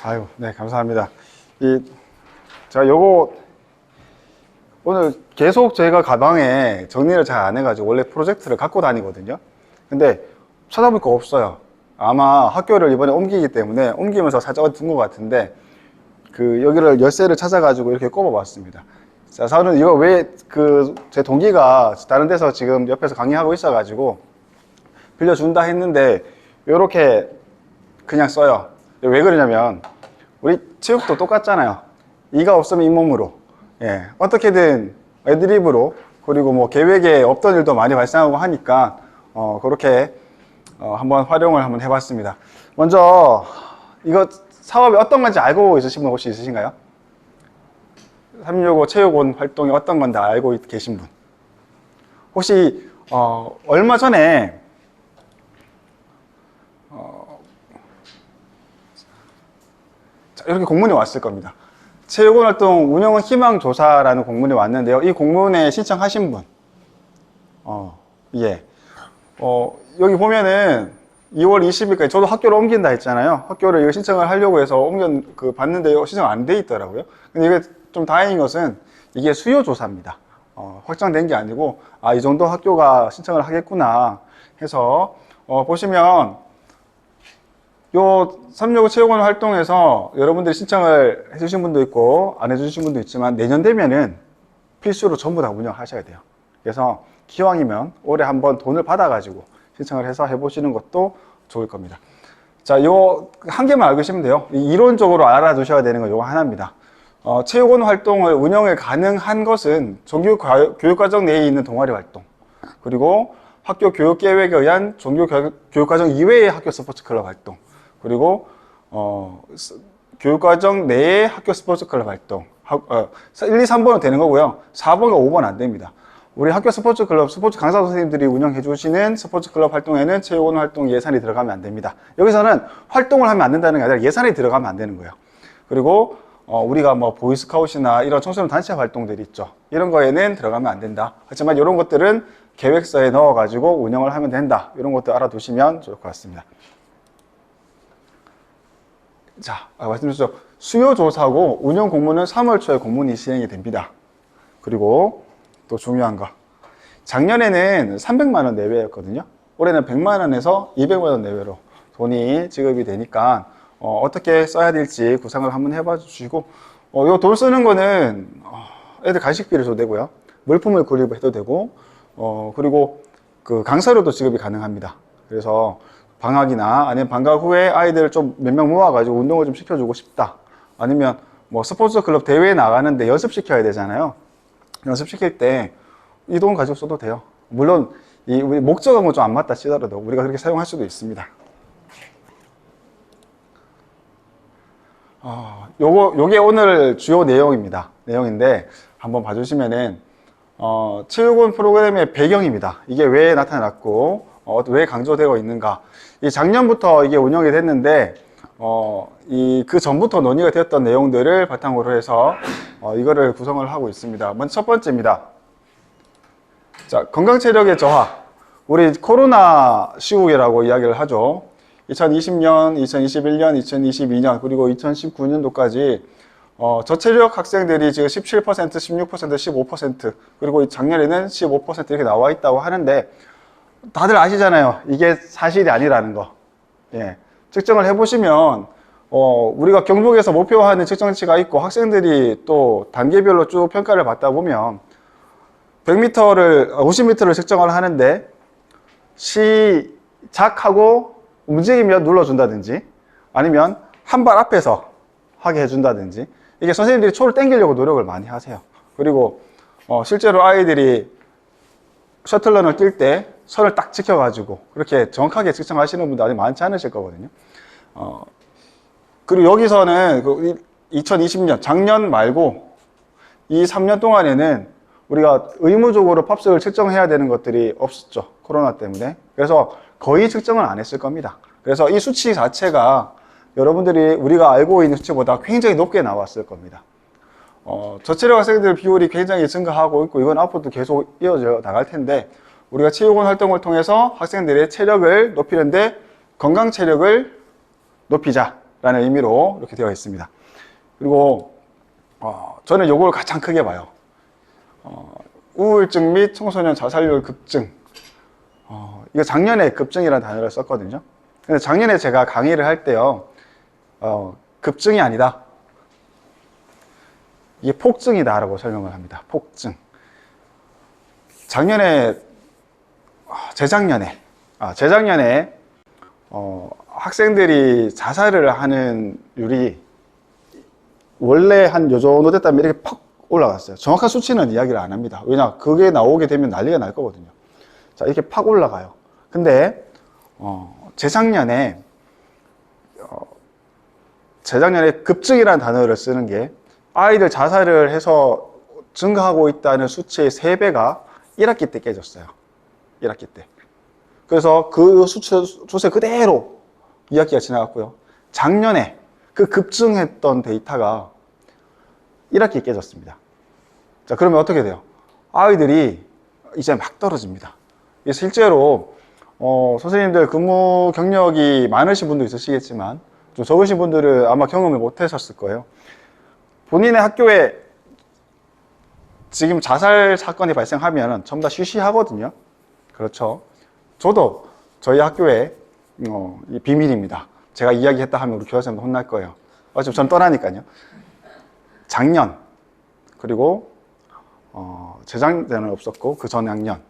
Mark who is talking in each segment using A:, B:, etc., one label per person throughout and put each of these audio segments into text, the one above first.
A: 아유, 네, 감사합니다. 제가 요거 오늘 계속 제가 가방에 정리를 잘 안 해가지고 원래 프로젝트를 갖고 다니거든요. 근데 찾아보니까 없어요. 아마 학교를 이번에 옮기기 때문에 옮기면서 살짝 둔 것 같은데 여기를 열쇠를 찾아가지고 이렇게 꼽아봤습니다. 자, 저는 이거 왜 제 동기가 다른 데서 지금 옆에서 강의하고 있어가지고 빌려준다 했는데 요렇게 그냥 써요. 왜 그러냐면 우리 체육도 똑같잖아요. 이가 없으면 잇몸으로, 예, 어떻게든 애드립으로, 그리고 뭐 계획에 없던 일도 많이 발생하고 하니까 그렇게 한번 활용을 한번 해봤습니다. 먼저 이거 사업이 어떤 건지 알고 있으신 분 혹시 있으신가요? 365 체육원 활동이 어떤 건지 알고 계신 분? 혹시 얼마 전에 이렇게 공문이 왔을 겁니다. 체육원 활동 운영은 희망조사라는 공문이 왔는데요. 이 공문에 신청하신 분, 예, 여기 보면은 2월 20일까지 저도 학교를 옮긴다 했잖아요. 학교를 이거 신청을 하려고 해서 봤는데 신청 안 돼 있더라고요. 근데 이게 좀 다행인 것은 이게 수요조사입니다. 확정된 게 아니고, 이 정도 학교가 신청을 하겠구나 해서, 보시면 요 365 체육원 활동에서 여러분들이 신청을 해주신 분도 있고 안 해주신 분도 있지만 내년 되면은 필수로 전부 다 운영하셔야 돼요. 그래서 기왕이면 올해 한번 돈을 받아가지고 신청을 해서 해보시는 것도 좋을 겁니다. 자, 요 한 개만 알고 계시면 돼요. 이론적으로 알아두셔야 되는 건 요거 하나입니다. 체육원 활동을 운영을 가능한 것은 종교 교육과정 내에 있는 동아리 활동, 그리고 학교 교육 계획에 의한 종교 교육과정 이외의 학교 스포츠 클럽 활동, 그리고 교육과정 내의 학교 스포츠 클럽 활동, 1, 2, 3번은 되는 거고요. 4번과 5번 안 됩니다. 우리 학교 스포츠 클럽, 스포츠 강사 선생님들이 운영해 주시는 스포츠 클럽 활동에는 체육원 활동 예산이 들어가면 안 됩니다. 여기서는 활동을 하면 안 된다는 게 아니라 예산이 들어가면 안 되는 거예요. 그리고 우리가 뭐 보이스카웃이나 이런 청소년 단체 활동들이 있죠. 이런 거에는 들어가면 안 된다. 하지만 이런 것들은 계획서에 넣어가지고 운영을 하면 된다. 이런 것도 알아두시면 좋을 것 같습니다. 자, 말씀드렸죠. 수요조사고 운영 공문은 3월 초에 공문이 시행이 됩니다. 그리고 또 중요한 거. 작년에는 300만 원 내외였거든요. 올해는 100만 원에서 200만 원 내외로 돈이 지급이 되니까 어떻게 써야 될지 구상을 한번 해봐 주시고, 요 돈 쓰는 거는 애들 간식비를 줘도 되고요. 물품을 구입해도 되고, 그리고 강사료도 지급이 가능합니다. 그래서 방학이나 아니면 방과 후에 아이들을 좀 몇 명 모아가지고 운동을 좀 시켜주고 싶다. 아니면 뭐 스포츠 클럽 대회에 나가는데 연습시켜야 되잖아요. 연습시킬 때 이 돈 가지고 써도 돼요. 물론 우리 목적하고 좀 안 맞다 치더라도 우리가 그렇게 사용할 수도 있습니다. 요게 오늘 주요 내용인데 한번 봐주시면은 체육원 프로그램의 배경입니다. 이게 왜 나타났고 왜 강조되고 있는가. 이 작년부터 이게 운영이 됐는데 그 전부터 논의가 되었던 내용들을 바탕으로 해서 이거를 구성을 하고 있습니다. 먼저 첫 번째입니다. 자, 건강체력의 저하. 우리 코로나 시국이라고 이야기를 하죠. 2020년, 2021년, 2022년, 그리고 2019년도까지 저체력 학생들이 지금 17%, 16%, 15%, 그리고 작년에는 15% 이렇게 나와 있다고 하는데, 다들 아시잖아요. 이게 사실이 아니라는 거. 예. 측정을 해보시면, 우리가 경북에서 목표하는 측정치가 있고, 학생들이 또 단계별로 쭉 평가를 받다 보면, 50m를 측정을 하는데, 시작하고 움직이면 눌러준다든지, 아니면 한 발 앞에서 하게 해준다든지, 이게 선생님들이 초를 땡기려고 노력을 많이 하세요. 그리고 실제로 아이들이 셔틀런을 뛸 때 선을 딱 지켜가지고 그렇게 정확하게 측정하시는 분들 아직 많지 않으실 거거든요. 그리고 여기서는 2020년, 작년 말고 이 3년 동안에는 우리가 의무적으로 팝스를 측정해야 되는 것들이 없었죠. 코로나 때문에. 그래서 거의 측정을 안 했을 겁니다. 그래서 이 수치 자체가 여러분들이 우리가 알고 있는 수치보다 굉장히 높게 나왔을 겁니다. 저체력 학생들 비율이 굉장히 증가하고 있고, 이건 앞으로도 계속 이어져 나갈 텐데, 우리가 체육원 활동을 통해서 학생들의 체력을 높이는데 건강 체력을 높이자. 라는 의미로 이렇게 되어 있습니다. 그리고 저는 요걸 가장 크게 봐요. 우울증 및 청소년 자살률 급증. 이거 작년에 급증이라는 단어를 썼거든요. 근데 작년에 제가 강의를 할 때요, 급증이 아니다, 이게 폭증이다라고 설명을 합니다. 폭증. 재작년에 학생들이 자살을 하는 율이 원래 한 요 정도 됐다면 이렇게 팍 올라갔어요. 정확한 수치는 이야기를 안 합니다. 왜냐, 그게 나오게 되면 난리가 날 거거든요. 자, 이렇게 팍 올라가요. 근데 재작년에 급증이라는 단어를 쓰는 게 아이들 자살을 해서 증가하고 있다는 수치의 3배가 1학기 때 깨졌어요. 1학기 때. 그래서 그 추세 그대로 2학기가 지나갔고요. 작년에 그 급증했던 데이터가 1학기에 깨졌습니다. 자, 그러면 어떻게 돼요? 아이들이 이제 막 떨어집니다. 실제로 선생님들 근무 경력이 많으신 분도 있으시겠지만 좀 적으신 분들은 아마 경험을 못 하셨을 거예요. 본인의 학교에 지금 자살 사건이 발생하면 전부 다 쉬쉬하거든요. 그렇죠. 저도 저희 학교에 이 비밀입니다. 제가 이야기했다 하면 우리 교사선생님도 혼날 거예요. 어차피 전 떠나니까요. 작년, 그리고 재작년은 없었고 그 전학년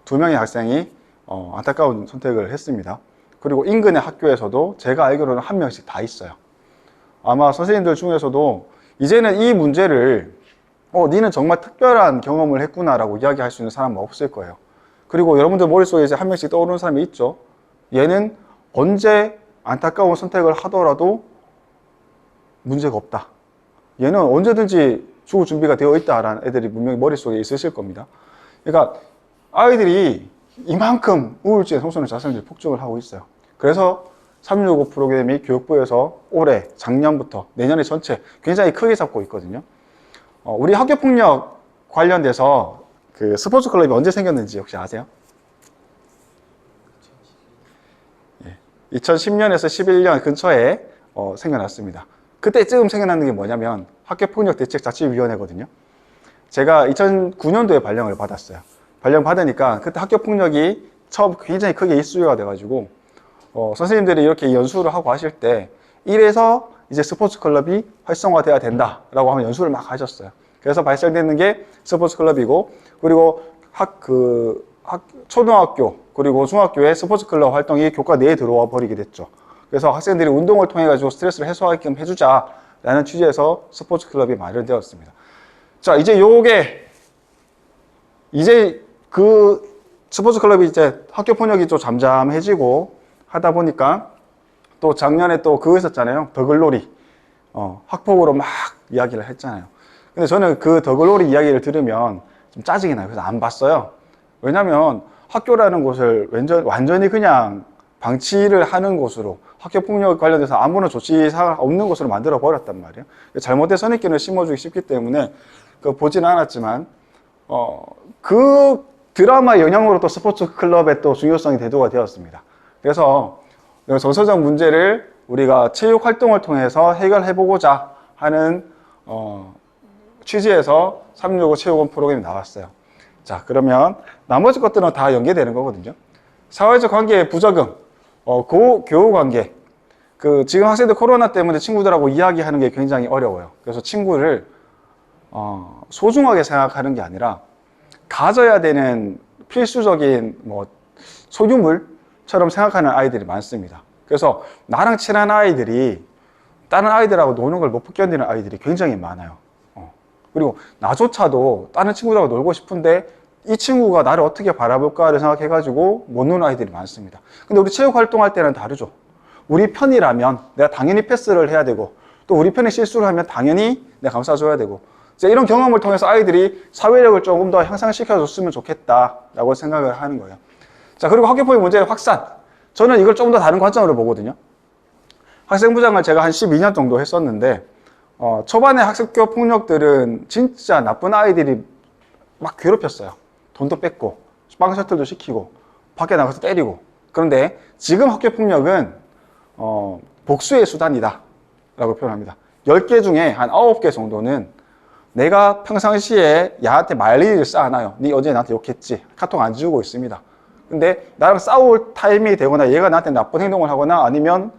A: 2명의 학생이 안타까운 선택을 했습니다. 그리고 인근의 학교에서도 제가 알기로는 1명씩 다 있어요. 아마 선생님들 중에서도 이제는 이 문제를 니는 정말 특별한 경험을 했구나라고 이야기할 수 있는 사람은 없을 거예요. 그리고 여러분들 머릿속에 이제 1명씩 떠오르는 사람이 있죠. 얘는 언제 안타까운 선택을 하더라도 문제가 없다. 얘는 언제든지 죽을 준비가 되어 있다라는 애들이 분명히 머릿속에 있으실 겁니다. 그러니까 아이들이 이만큼 우울증, 청소년 자살률 폭증을 하고 있어요. 그래서 365 프로그램이 교육부에서 올해, 작년부터 내년에 전체 굉장히 크게 잡고 있거든요. 우리 학교폭력 관련돼서 그 스포츠 클럽이 언제 생겼는지 혹시 아세요? 2010년에서 11년 근처에 생겨났습니다. 그때쯤 생겨나는 게 뭐냐면 학교폭력대책자치위원회거든요. 제가 2009년도에 발령을 받았어요. 발령 받으니까 그때 학교폭력이 처음 굉장히 크게 이슈가 돼가지고 선생님들이 이렇게 연수를 하고 하실 때 이래서 이제 스포츠 클럽이 활성화돼야 된다라고 하면 연수를 막 하셨어요. 그래서 발생되는 게 스포츠 클럽이고, 그리고 초등학교 그리고 중학교의 스포츠 클럽 활동이 교과 내에 들어와 버리게 됐죠. 그래서 학생들이 운동을 통해 가지고 스트레스를 해소하게끔 해주자라는 취지에서 스포츠 클럽이 마련되었습니다. 자, 이제 그 스포츠 클럽이 이제 학교 폭력이 좀 잠잠해지고 하다 보니까 또 작년에 또 그거 있었잖아요. 더글로리. 학폭으로 막 이야기를 했잖아요. 근데 저는 그 더글로리 이야기를 들으면 좀 짜증이 나요. 그래서 안 봤어요. 왜냐면 학교라는 곳을 완전히 그냥 방치를 하는 곳으로, 학교폭력 관련돼서 아무런 조치사항 없는 곳으로 만들어 버렸단 말이에요. 잘못된 선입견을 심어주기 쉽기 때문에 보지는 않았지만 그 드라마 영향으로 또 스포츠 클럽의 또 중요성이 대두가 되었습니다. 그래서 정서적 문제를 우리가 체육 활동을 통해서 해결해 보고자 하는 취지에서 365 체육원 프로그램이 나왔어요. 자, 그러면 나머지 것들은 다 연계되는 거거든요. 사회적 관계의 부적응, 교우 관계. 지금 학생들 코로나 때문에 친구들하고 이야기하는 게 굉장히 어려워요. 그래서 친구를 소중하게 생각하는 게 아니라 가져야 되는 필수적인 소유물처럼 생각하는 아이들이 많습니다. 그래서 나랑 친한 아이들이 다른 아이들하고 노는 걸 못 견디는 아이들이 굉장히 많아요. 그리고 나조차도 다른 친구들하고 놀고 싶은데 이 친구가 나를 어떻게 바라볼까를 생각해가지고 못 노는 아이들이 많습니다. 근데 우리 체육 활동할 때는 다르죠. 우리 편이라면 내가 당연히 패스를 해야 되고, 또 우리 편이 실수를 하면 당연히 내가 감싸줘야 되고, 이제 이런 경험을 통해서 아이들이 사회력을 조금 더 향상시켜줬으면 좋겠다라고 생각을 하는 거예요. 자, 그리고 학교폭력 문제의 확산. 저는 이걸 조금 더 다른 관점으로 보거든요. 학생부장을 제가 한 12년 정도 했었는데, 초반에 학교 폭력들은 진짜 나쁜 아이들이 막 괴롭혔어요. 돈도 뺏고, 빵 셔틀도 시키고, 밖에 나가서 때리고. 그런데 지금 학교 폭력은 복수의 수단이다 라고 표현합니다. 10개 중에 한 9개 정도는 내가 평상시에 야한테 말리를 쌓아놔요. 니 어제 나한테 욕했지. 카톡 안 지우고 있습니다. 근데 나랑 싸울 타이밍이 되거나 얘가 나한테 나쁜 행동을 하거나 아니면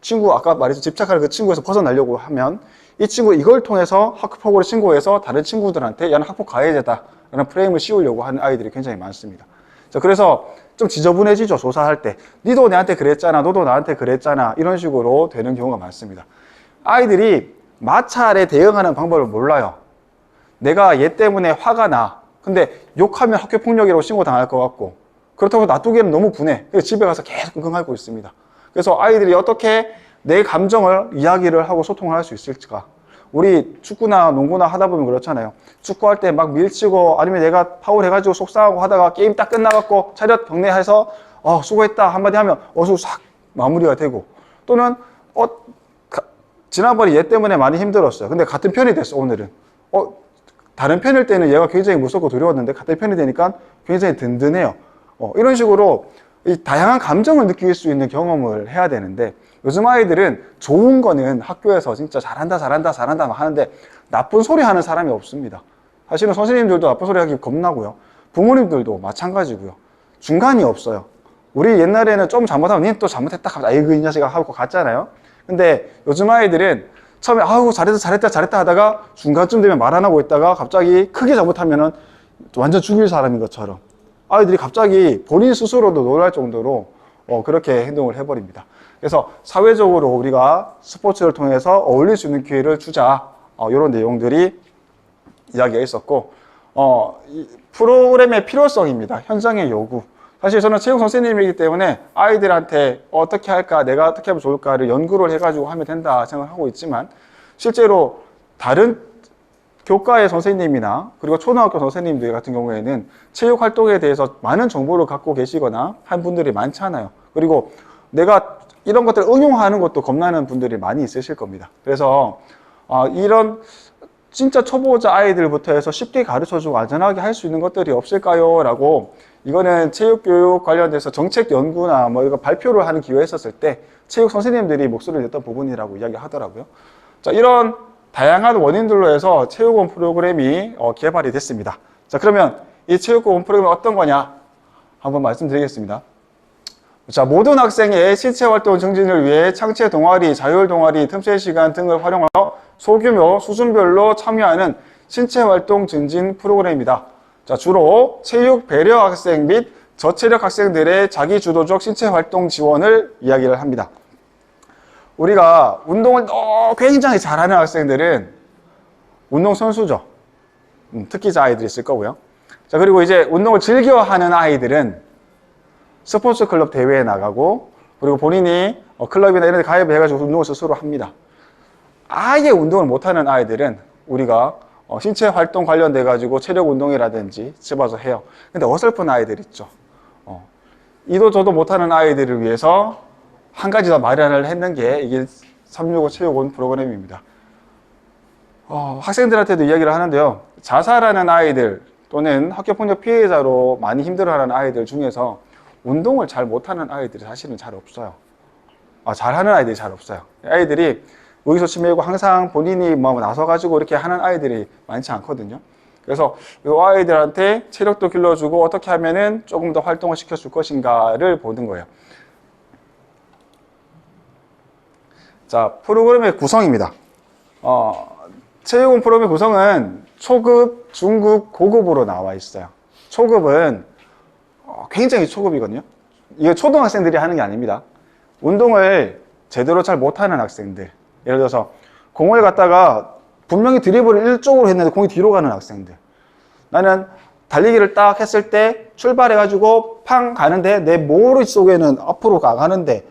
A: 친구, 아까 말했죠. 집착하는 그 친구에서 벗어나려고 하면 이 친구 이걸 통해서 학폭으로 신고해서 다른 친구들한테 야는 학폭 가해자다 라는 프레임을 씌우려고 하는 아이들이 굉장히 많습니다. 자, 그래서 좀 지저분해지죠. 조사할 때. 니도 내한테 그랬잖아. 너도 나한테 그랬잖아. 이런 식으로 되는 경우가 많습니다. 아이들이 마찰에 대응하는 방법을 몰라요. 내가 얘 때문에 화가 나. 근데 욕하면 학교폭력이라고 신고당할 것 같고 그렇다고 놔두기에는 너무 분해. 그래서 집에 가서 계속 끙끙 앓고 있습니다. 그래서 아이들이 어떻게 내 감정을 이야기를 하고 소통을 할 수 있을까? 우리 축구나 농구나 하다 보면 그렇잖아요. 축구할 때 막 밀치고 아니면 내가 파울 해가지고 속상하고 하다가 게임 딱 끝나갖고 차렷 경례해서 수고했다 한마디 하면 싹 마무리가 되고 또는 지난번에 얘 때문에 많이 힘들었어요. 근데 같은 편이 됐어 오늘은. 다른 편일 때는 얘가 굉장히 무섭고 두려웠는데 같은 편이 되니까 굉장히 든든해요. 이런 식으로 이 다양한 감정을 느낄 수 있는 경험을 해야 되는데 요즘 아이들은 좋은 거는 학교에서 진짜 잘한다 막 하는데 나쁜 소리 하는 사람이 없습니다. 사실은 선생님들도 나쁜 소리 하기 겁나고요. 부모님들도 마찬가지고요. 중간이 없어요. 우리 옛날에는 좀 잘못하면 니 또 잘못했다 하면서 아이고 이 녀석아 하고 갔잖아요. 근데 요즘 아이들은 처음에 아우 잘했다 하다가 중간쯤 되면 말 안 하고 있다가 갑자기 크게 잘못하면은 완전 죽일 사람인 것처럼 아이들이 갑자기 본인 스스로도 놀랄 정도로 그렇게 행동을 해버립니다. 그래서 사회적으로 우리가 스포츠를 통해서 어울릴 수 있는 기회를 주자 이런 내용들이 이야기가 있었고 이 프로그램의 필요성입니다. 현장의 요구. 사실 저는 체육 선생님이기 때문에 아이들한테 어떻게 할까 내가 어떻게 하면 좋을까를 연구를 해가지고 하면 된다 생각하고 있지만 실제로 다른 교과의 선생님이나 그리고 초등학교 선생님들 같은 경우에는 체육 활동에 대해서 많은 정보를 갖고 계시거나 한 분들이 많잖아요. 그리고 내가 이런 것들을 응용하는 것도 겁나는 분들이 많이 있으실 겁니다. 그래서 이런 진짜 초보자 아이들부터 해서 쉽게 가르쳐주고 안전하게 할 수 있는 것들이 없을까요? 라고 이거는 체육교육 관련돼서 정책 연구나 이거 발표를 하는 기회가 있었을 때 체육 선생님들이 목소리를 냈던 부분이라고 이야기하더라고요. 자, 이런 다양한 원인들로 해서 체육원 프로그램이 개발이 됐습니다. 자, 그러면 이 체육원 프로그램은 어떤 거냐? 한번 말씀드리겠습니다. 자, 모든 학생의 신체활동 증진을 위해 창체 동아리, 자율 동아리, 틈새 시간 등을 활용하여 소규모, 수준별로 참여하는 신체활동 증진 프로그램입니다. 자, 주로 체육 배려 학생 및 저체력 학생들의 자기주도적 신체활동 지원을 이야기를 합니다. 우리가 운동을 굉장히 잘하는 학생들은 운동선수죠. 특기자 아이들이 있을 거고요. 자, 그리고 이제 운동을 즐겨하는 아이들은 스포츠 클럽 대회에 나가고 그리고 본인이 클럽이나 이런 데 가입을 해가지고 운동을 스스로 합니다. 아예 운동을 못하는 아이들은 우리가 신체 활동 관련돼 가지고 체력 운동이라든지 집어서 해요. 근데 어설픈 아이들 있죠. 이도 저도 못하는 아이들을 위해서 한 가지 더 마련을 했는 게 이게 365 체육원 프로그램입니다. 학생들한테도 이야기를 하는데요. 자살하는 아이들 또는 학교폭력 피해자로 많이 힘들어하는 아이들 중에서 운동을 잘 못하는 아이들이 사실은 잘 없어요. 잘하는 아이들이 잘 없어요. 아이들이 의기소침해고 항상 본인이 나서가지고 이렇게 하는 아이들이 많지 않거든요. 그래서 이 아이들한테 체력도 길러주고 어떻게 하면은 조금 더 활동을 시켜줄 것인가를 보는 거예요. 자, 프로그램의 구성입니다. 체육원 프로그램의 구성은 초급, 중급, 고급으로 나와 있어요. 초급은 굉장히 초급이거든요. 이게 초등학생들이 하는 게 아닙니다. 운동을 제대로 잘 못하는 학생들. 예를 들어서 공을 갖다가 분명히 드리블을 일쪽으로 했는데 공이 뒤로 가는 학생들. 나는 달리기를 딱 했을 때 출발해가지고 팡 가는데 내 머릿속에는 앞으로 가는데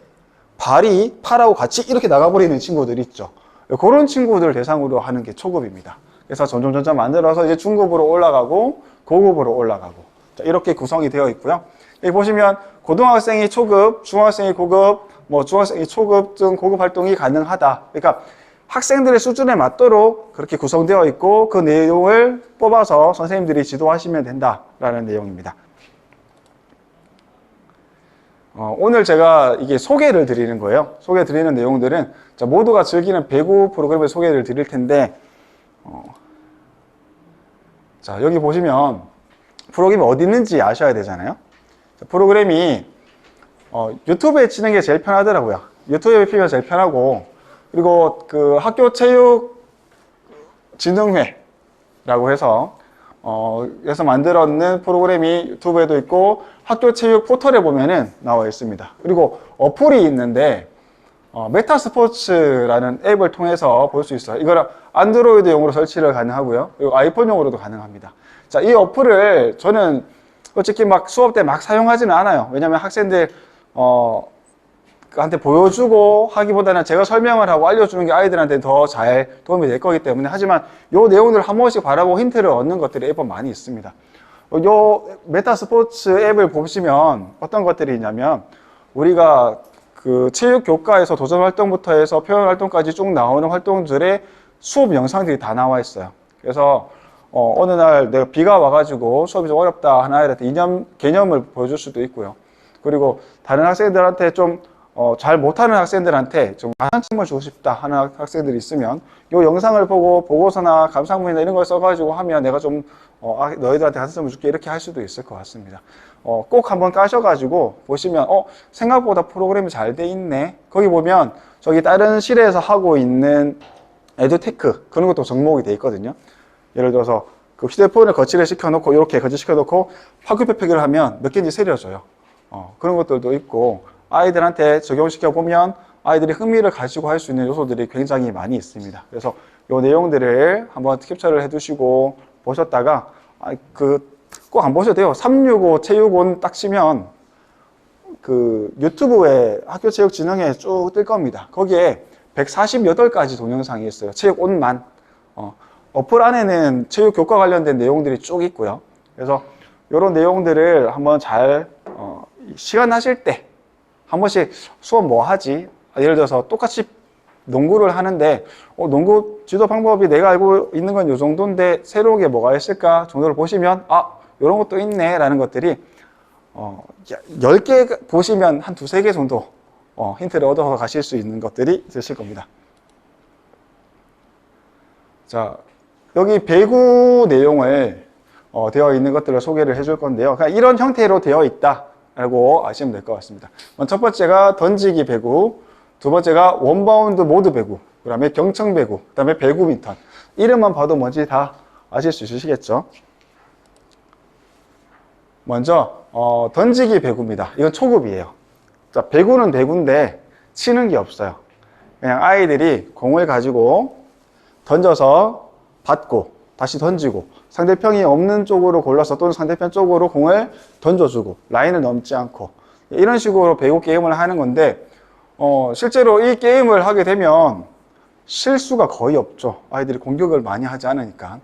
A: 팔하고 같이 이렇게 나가버리는 친구들 있죠. 그런 친구들 대상으로 하는 게 초급입니다. 그래서 점점 만들어서 이제 중급으로 올라가고 고급으로 올라가고 자, 이렇게 구성이 되어 있고요. 여기 보시면 고등학생이 초급, 중학생이 고급, 중학생이 초급 등 고급 활동이 가능하다. 그러니까 학생들의 수준에 맞도록 그렇게 구성되어 있고 그 내용을 뽑아서 선생님들이 지도하시면 된다라는 내용입니다. 오늘 제가 이게 소개를 드리는 거예요. 소개 드리는 내용들은 자, 모두가 즐기는 배구 프로그램을 소개를 드릴 텐데, 자, 여기 보시면 프로그램이 어디 있는지 아셔야 되잖아요. 자, 프로그램이 유튜브에 치는 게 제일 편하더라고요. 유튜브에 피면 제일 편하고, 그리고 그 학교 체육 진흥회라고 해서 그래서 만들었는 프로그램이 유튜브에도 있고 학교 체육 포털에 보면은 나와 있습니다. 그리고 어플이 있는데 메타스포츠라는 앱을 통해서 볼 수 있어요. 이거는 안드로이드용으로 설치를 가능하고요. 그리고 아이폰용으로도 가능합니다. 자, 이 어플을 저는 솔직히 막 수업 때 막 사용하지는 않아요. 왜냐면 학생들 한테 보여주고 하기보다는 제가 설명을 하고 알려주는 게 아이들한테 더 잘 도움이 될 거기 때문에, 하지만 요 내용들을 한 번씩 바라보고 힌트를 얻는 것들이 앱은 많이 있습니다. 요 메타스포츠 앱을 보시면 어떤 것들이 있냐면, 우리가 그 체육 교과에서 도전 활동부터 해서 표현 활동까지 쭉 나오는 활동들의 수업 영상들이 다 나와 있어요. 그래서 어느 날 내가 비가 와가지고 수업이 좀 어렵다 하는 아이들한테 개념을 보여줄 수도 있고요. 그리고 다른 학생들한테 좀 잘 못하는 학생들한테 좀 가산점을 주고 싶다 하는 학생들이 있으면 이 영상을 보고 보고서나 감상문이나 이런 걸 써가지고 하면 내가 좀 너희들한테 가산점을 줄게 이렇게 할 수도 있을 것 같습니다. 꼭 한번 까셔가지고 보시면 생각보다 프로그램이 잘 돼 있네. 거기 보면 저기 다른 실에서 하고 있는 에듀테크 그런 것도 접목이 돼 있거든요. 예를 들어서 그 휴대폰을 거치를 시켜놓고 이렇게 거치시켜놓고 학교 폐기를 하면 몇 개인지 세려줘요. 그런 것들도 있고, 아이들한테 적용시켜 보면 아이들이 흥미를 가지고 할 수 있는 요소들이 굉장히 많이 있습니다. 그래서 이 내용들을 한번 캡처를 해 두시고 보셨다가 꼭 안 보셔도 돼요. 365 체육원 딱 치면 그 유튜브에 학교 체육 진흥회 쭉 뜰 겁니다. 거기에 148가지 동영상이 있어요. 체육온만. 어플 안에는 체육 교과 관련된 내용들이 쭉 있고요. 그래서 이런 내용들을 한번 잘 시간 나실 때 한 번씩 수업 뭐 하지? 예를 들어서 똑같이 농구를 하는데 농구 지도 방법이 내가 알고 있는 건 이 정도인데 새로운 게 뭐가 있을까 정도를 보시면 이런 것도 있네 라는 것들이 10개 보시면 한 두세 개 정도 힌트를 얻어서 가실 수 있는 것들이 있으실 겁니다. 자, 여기 배구 내용을 되어 있는 것들을 소개를 해줄 건데요. 그러니까 이런 형태로 되어 있다 라고 아시면 될 것 같습니다. 첫 번째가 던지기 배구, 두 번째가 원바운드 모드 배구, 그 다음에 경청 배구, 그 다음에 배구민턴. 이름만 봐도 뭔지 다 아실 수 있으시겠죠? 먼저 던지기 배구입니다. 이건 초급이에요. 자, 배구는 배구인데 치는 게 없어요. 그냥 아이들이 공을 가지고 던져서 받고 다시 던지고 상대편이 없는 쪽으로 골라서 또는 상대편 쪽으로 공을 던져주고 라인을 넘지 않고 이런 식으로 배구 게임을 하는 건데 실제로 이 게임을 하게 되면 실수가 거의 없죠. 아이들이 공격을 많이 하지 않으니까.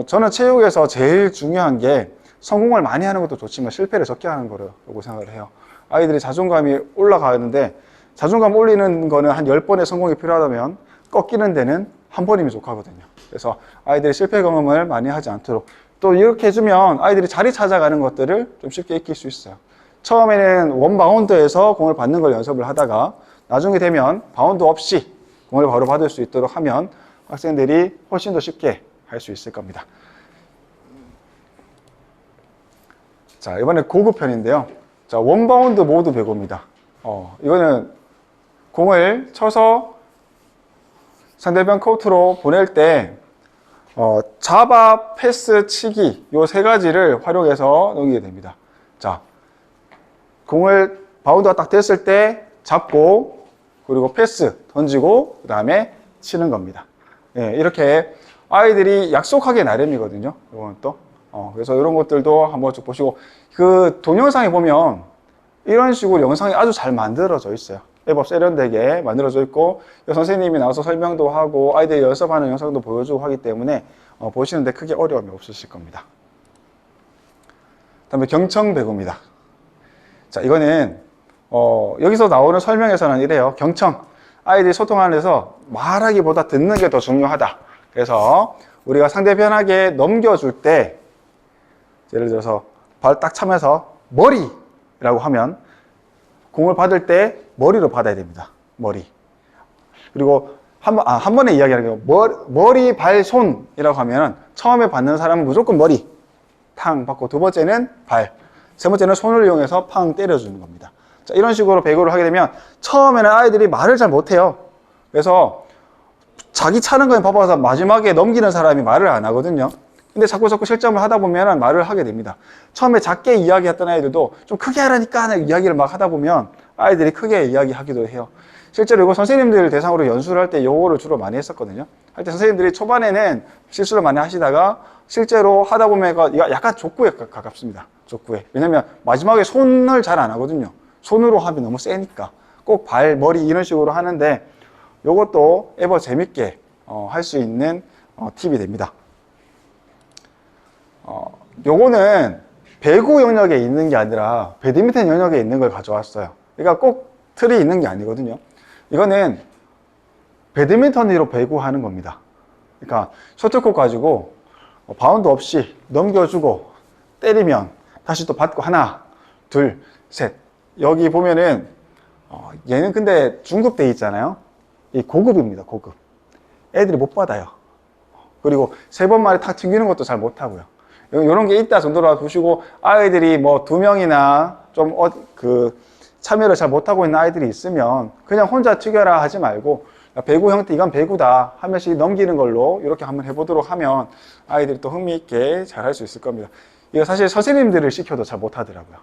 A: 저는 체육에서 제일 중요한 게 성공을 많이 하는 것도 좋지만 실패를 적게 하는 거라고 생각을 해요. 아이들이 자존감이 올라가는데 자존감 올리는 거는 한 10번의 성공이 필요하다면 꺾이는 데는 한 번이면 족하거든요. 그래서 아이들이 실패 경험을 많이 하지 않도록 또 이렇게 해주면 아이들이 자리 찾아가는 것들을 좀 쉽게 익힐 수 있어요. 처음에는 원바운드에서 공을 받는 걸 연습을 하다가 나중에 되면 바운드 없이 공을 바로 받을 수 있도록 하면 학생들이 훨씬 더 쉽게 할 수 있을 겁니다. 자, 이번에 고급 편인데요. 자, 원바운드 모드 배구입니다. 이거는 공을 쳐서 상대편 코트로 보낼 때 잡아, 패스, 치기 요 세 가지를 활용해서 넘기게 됩니다. 자, 공을 바운드가 딱 됐을 때 잡고 그리고 패스 던지고 그 다음에 치는 겁니다. 이렇게 아이들이 약속하기 나름이거든요. 이건 또 그래서 이런 것들도 한번 쭉 보시고 그 동영상에 보면 이런 식으로 영상이 아주 잘 만들어져 있어요. 앱업 세련되게 만들어져 있고 선생님이 나와서 설명도 하고 아이들이 연습하는 영상도 보여주고 하기 때문에 보시는데 크게 어려움이 없으실 겁니다. 다음에 경청 배구입니다. 자, 이거는 여기서 나오는 설명에서는 이래요. 경청, 아이들이 소통하는 데서 말하기보다 듣는 게 더 중요하다. 그래서 우리가 상대편에게 넘겨줄 때 예를 들어서 발 딱 차면서 머리라고 하면 공을 받을 때 머리로 받아야 됩니다. 머리. 그리고 한 번에 이야기하는 게 머리, 발, 손이라고 하면 처음에 받는 사람은 무조건 머리 탕 받고, 두 번째는 발, 세 번째는 손을 이용해서 팡 때려주는 겁니다. 자, 이런 식으로 배구를 하게 되면 처음에는 아이들이 말을 잘 못해요. 그래서 자기 차는 거에 바빠서 마지막에 넘기는 사람이 말을 안 하거든요. 근데 자꾸 실점을 하다 보면 말을 하게 됩니다. 처음에 작게 이야기했던 아이들도 좀 크게 하라니까 이야기를 막 하다 보면 아이들이 크게 이야기하기도 해요. 실제로 이거 선생님들 대상으로 연수를 할 때 요거를 주로 많이 했었거든요. 할 때 선생님들이 초반에는 실수를 많이 하시다가 실제로 하다 보면 약간 족구에 가깝습니다. 족구에. 왜냐면 마지막에 손을 잘 안 하거든요. 손으로 하면 너무 세니까. 꼭 발, 머리 이런 식으로 하는데 요것도 에버 재밌게 할 수 있는 팁이 됩니다. 요거는 배구 영역에 있는 게 아니라 배드민턴 영역에 있는 걸 가져왔어요. 그러니까 꼭 틀이 있는 게 아니거든요. 이거는 배드민턴으로 배구하는 겁니다. 그러니까 셔틀콕 가지고 바운드 없이 넘겨주고 때리면 다시 또 받고 하나, 둘, 셋. 여기 보면은 얘는 근데 중급 돼 있잖아요. 이 고급입니다. 고급. 애들이 못 받아요. 그리고 세 번 만에 탁 튕기는 것도 잘 못하고요. 이런 게 있다 정도로 보시고, 아이들이 뭐 2명이나 좀 참여를 잘 못하고 있는 아이들이 있으면 그냥 혼자 튀겨라 하지 말고, 배구 형태, 이건 배구다 한 명씩 넘기는 걸로 이렇게 한번 해보도록 하면 아이들이 또 흥미있게 잘 할 수 있을 겁니다. 이거 사실 선생님들을 시켜도 잘 못하더라고요.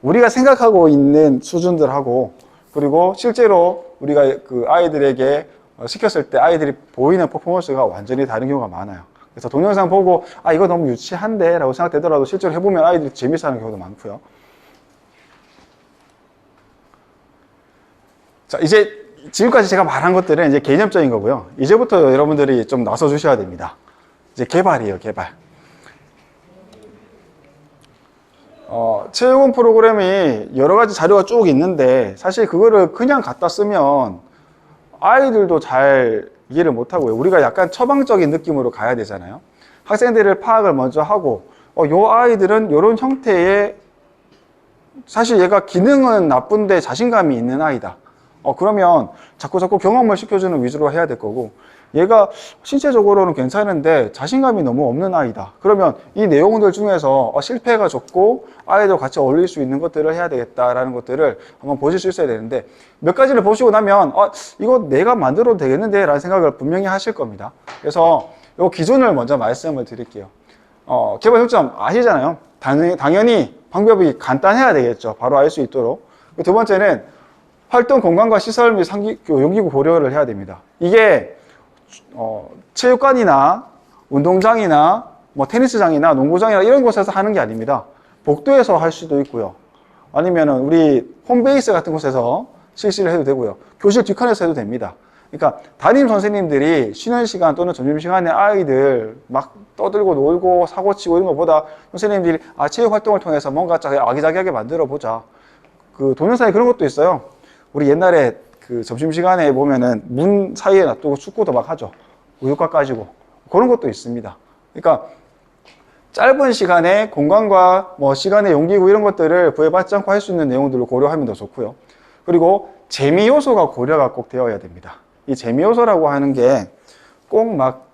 A: 우리가 생각하고 있는 수준들하고, 그리고 실제로 우리가 그 아이들에게 시켰을 때 아이들이 보이는 퍼포먼스가 완전히 다른 경우가 많아요. 그래서 동영상 보고 이거 너무 유치한데 라고 생각되더라도 실제로 해보면 아이들이 재밌어 하는 경우도 많고요. 자, 이제 지금까지 제가 말한 것들은 이제 개념적인 거고요. 이제부터 여러분들이 좀 나서 주셔야 됩니다. 이제 개발이에요, 개발. 체육원 프로그램이 여러 가지 자료가 쭉 있는데 사실 그거를 그냥 갖다 쓰면 아이들도 잘 이해를 못하고요. 우리가 약간 처방적인 느낌으로 가야 되잖아요. 학생들을 파악을 먼저 하고, 요 아이들은 요런 형태의, 사실 얘가 기능은 나쁜데 자신감이 있는 아이다. 그러면 자꾸 경험을 시켜주는 위주로 해야 될 거고, 얘가 신체적으로는 괜찮은데 자신감이 너무 없는 아이다. 그러면 이 내용들 중에서 실패가 적고 아이들 같이 어울릴 수 있는 것들을 해야 되겠다라는 것들을 한번 보실 수 있어야 되는데, 몇 가지를 보시고 나면 이거 내가 만들어도 되겠는데 라는 생각을 분명히 하실 겁니다. 그래서 이 기준을 먼저 말씀을 드릴게요. 개발 효점 아시잖아요. 당연히 방법이 간단해야 되겠죠. 바로 알 수 있도록. 두 번째는 활동 공간과 시설 및 용기구 고려를 해야 됩니다. 이게 체육관이나 운동장이나 뭐 테니스장이나 농구장이나 이런 곳에서 하는 게 아닙니다. 복도에서 할 수도 있고요. 아니면은 우리 홈베이스 같은 곳에서 실시를 해도 되고요. 교실 뒷칸에서 해도 됩니다. 그러니까 담임 선생님들이 쉬는 시간 또는 점심시간에 아이들 막 떠들고 놀고 사고치고 이런 것보다 선생님들이 체육 활동을 통해서 뭔가 아기자기하게 만들어 보자. 그 동영상에 그런 것도 있어요. 우리 옛날에 그 점심시간에 보면은 문 사이에 놔두고 축구도 막 하죠. 우유곽 가지고. 그런 것도 있습니다. 그러니까 짧은 시간에 공간과 뭐 시간의 용기구 이런 것들을 구애받지 않고 할 수 있는 내용들을 고려하면 더 좋고요. 그리고 재미 요소가 고려가 꼭 되어야 됩니다. 이 재미 요소라고 하는 게 꼭 막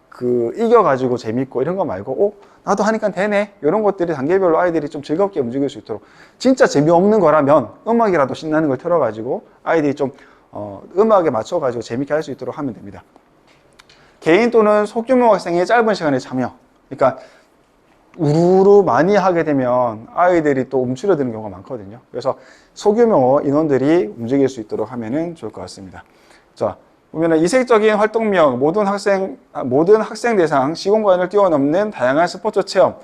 A: 이겨가지고 재밌고 이런 거 말고, 나도 하니까 되네. 이런 것들이 단계별로 아이들이 좀 즐겁게 움직일 수 있도록. 진짜 재미없는 거라면 음악이라도 신나는 걸 틀어가지고 아이들이 좀 음악에 맞춰가지고 재밌게 할 수 있도록 하면 됩니다. 개인 또는 소규모 학생의 짧은 시간에 참여. 그러니까 우르르 많이 하게 되면 아이들이 또 움츠러드는 경우가 많거든요. 그래서 소규모 인원들이 움직일 수 있도록 하면 좋을 것 같습니다. 자, 보면은 이색적인 활동명, 모든 학생 대상 시공간을 뛰어넘는 다양한 스포츠 체험,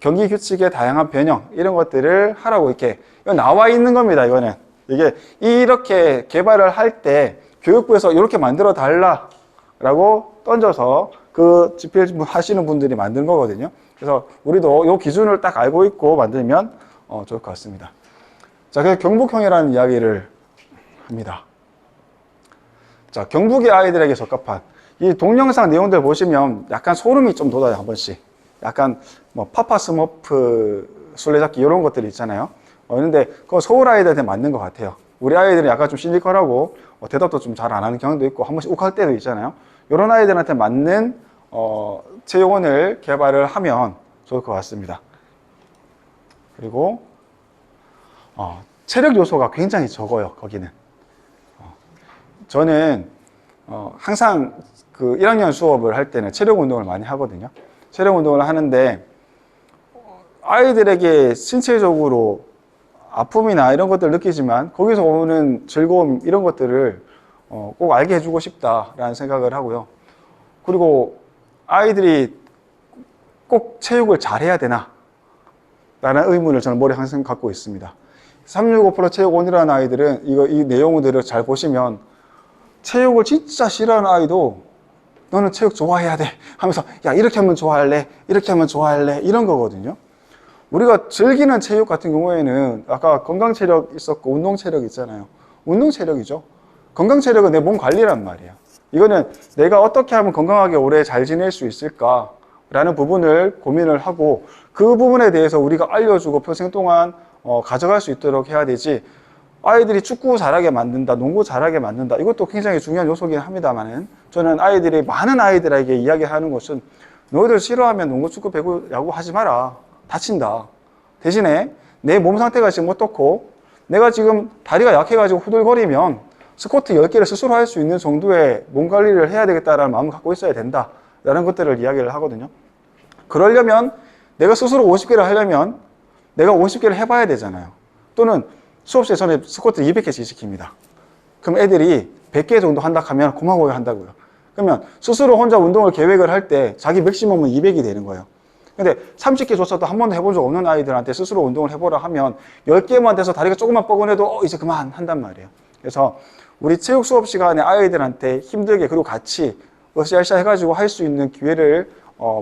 A: 경기 규칙의 다양한 변형, 이런 것들을 하라고 이렇게 나와 있는 겁니다. 이거는 이게 이렇게 개발을 할 때 교육부에서 이렇게 만들어 달라라고 던져서 그 집필 하시는 분들이 만든 거거든요. 그래서 우리도 이 기준을 딱 알고 있고 만들면 좋을 것 같습니다. 자, 그래서 경북형이라는 이야기를 합니다. 자, 경북의 아이들에게 적합한 이 동영상 내용들 보시면 약간 소름이 좀 돋아요. 한 번씩 약간 뭐 파파 스머프 술래잡기 이런 것들이 있잖아요. 그런데 그거 서울 아이들한테 맞는 것 같아요. 우리 아이들은 약간 좀 시니컬하고 대답도 좀 잘 안 하는 경향도 있고 한 번씩 욱할 때도 있잖아요. 이런 아이들한테 맞는 체육원을 개발을 하면 좋을 것 같습니다. 그리고 체력 요소가 굉장히 적어요. 거기는. 저는 항상 그 1학년 수업을 할 때는 체력 운동을 많이 하거든요. 체력 운동을 하는데 아이들에게 신체적으로 아픔이나 이런 것들을 느끼지만 거기서 오는 즐거움 이런 것들을 꼭 알게 해주고 싶다라는 생각을 하고요. 그리고 아이들이 꼭 체육을 잘해야 되나? 라는 의문을 저는 머리에 항상 갖고 있습니다. 365 체육원이라는 아이들은 이 내용들을 잘 보시면 체육을 진짜 싫어하는 아이도 너는 체육 좋아해야 돼 하면서 야 이렇게 하면 좋아할래? 이렇게 하면 좋아할래? 이런 거거든요. 우리가 즐기는 체육 같은 경우에는 아까 건강 체력 있었고 운동 체력 있잖아요. 운동 체력이죠. 건강 체력은 내 몸 관리란 말이에요. 이거는 내가 어떻게 하면 건강하게 오래 잘 지낼 수 있을까라는 부분을 고민을 하고 그 부분에 대해서 우리가 알려주고 평생 동안 가져갈 수 있도록 해야 되지. 아이들이 축구 잘하게 만든다, 농구 잘하게 만든다. 이것도 굉장히 중요한 요소긴 합니다만은 저는 많은 아이들에게 이야기하는 것은 너희들 싫어하면 농구, 축구, 배구, 야구 하지 마라. 다친다. 대신에 내 몸 상태가 지금 어떻고 내가 지금 다리가 약해가지고 후들거리면 스쿼트 10개를 스스로 할 수 있는 정도의 몸 관리를 해야 되겠다라는 마음을 갖고 있어야 된다. 라는 것들을 이야기를 하거든요. 그러려면 내가 스스로 50개를 하려면 내가 50개를 해봐야 되잖아요. 또는 수업 시에 저는 스쿼트 200개씩 시킵니다. 그럼 애들이 100개 정도 한다 하면 고마워요 한다고요. 그러면 스스로 혼자 운동을 계획을 할 때 자기 맥시멈은 200이 되는 거예요. 근데 30개 줬어도 한 번도 해본 적 없는 아이들한테 스스로 운동을 해보라 하면 10개만 돼서 다리가 조금만 뻐근해도 이제 그만 한단 말이에요. 그래서 우리 체육 수업 시간에 아이들한테 힘들게 그리고 같이 으쌰으쌰 해가지고 할 수 있는 기회를